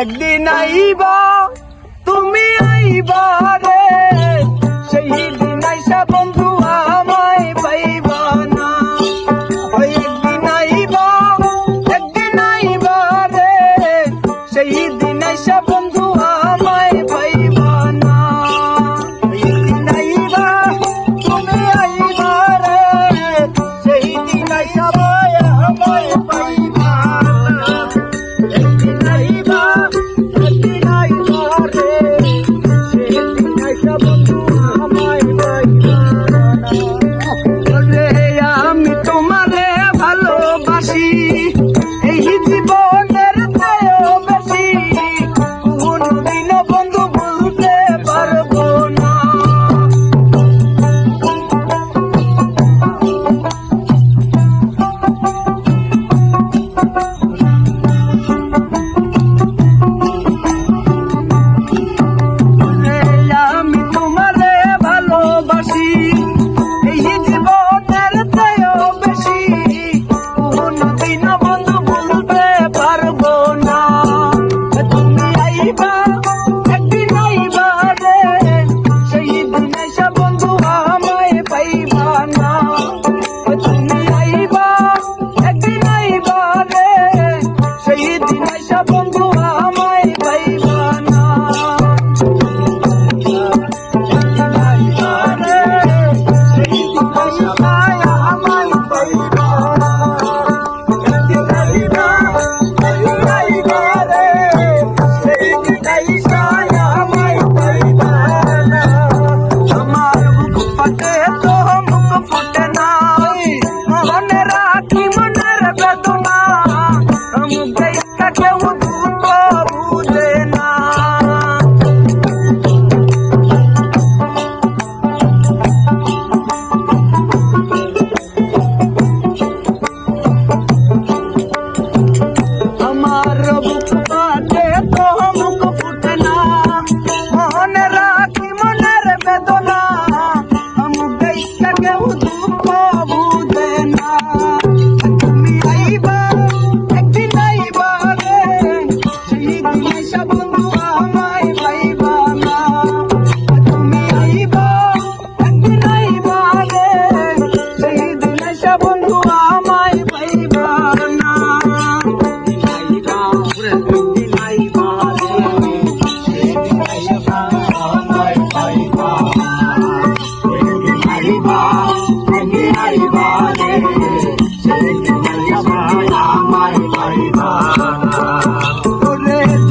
একদিন আইবা তুমি আইবা রে, সেই দিন আইসা বন্ধু আমায় পাইবা না। ওই একদিন আইবা রে, সেই দিন আইসা বন্ধু আমায় পাইবা না। একদিন আইবা তুমি আইবা রে, সেই দিন আইসা আমায় পাইবা না। একদিন আইবা আমি তোমারে ভালোবাসি এই জীবনের চেয়েও বেশি, কোনদিনও বন্ধু বলতে পারবো না। আমি তোমারে ভালোবাসি এই জীবনের চেয়েও বেশি, কোনদিনও বন্ধু বলতে পারবো না। তুমি আইবা একদিন আইবা রে, সেই দিন এসে বন্ধু আমায় পাইবা না। তুমি আইবা একদিন আইবা রে, সেই দিন এসে বন্ধু আমায় পাইবা না।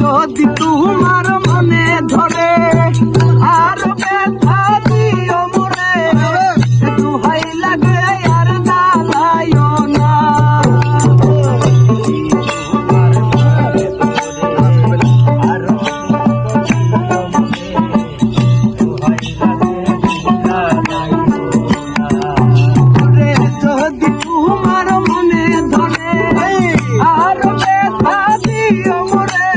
যদি তোমার মনে ধরে আর ব্যথা দিও মরে, দুহাই লাগে আর জ্বালাইও না। যদি তোমার মনে ধরে আর ব্যথা দিও মরে,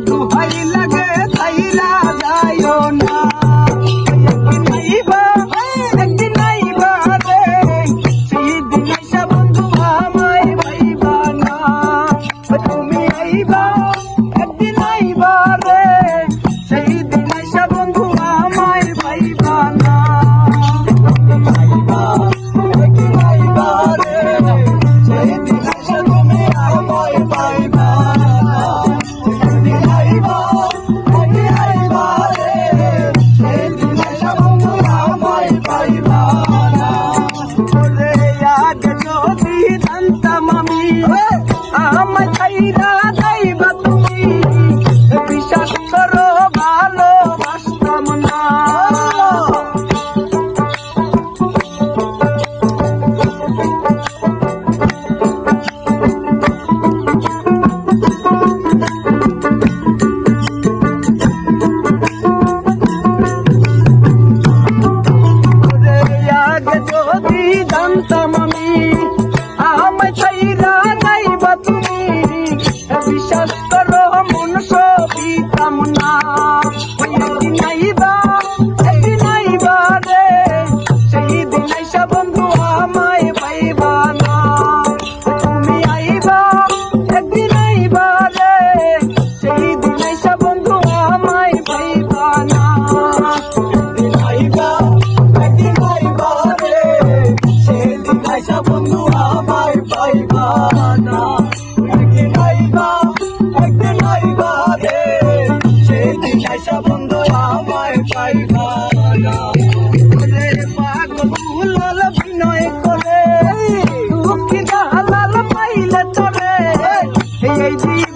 দুহাই লাগে তাইলা যাইও না। একদিন আইবা রে, সেই দিন আইসা বন্ধু আমায় পাইবা না। তুমি আইবা একদিন আইবা রে, সেই দিন আইসা বন্ধু আমায় পাইবা না। একদিন আইবা রে, সেই দিন আইসা তুমি আমায় পাইবা না। একদিন আইবা রে, সেই দিন আইসা বন্ধু আমায় পাইবা না। ওরে আগে যদি জানতাম আমি আমায় ছাইরা যাইবা তুমি, বিশ্বাস করো ভালোবাসতাম না। আগে যদি জানতাম আমি আমায় ছাইরা যাইবা তুমি, এই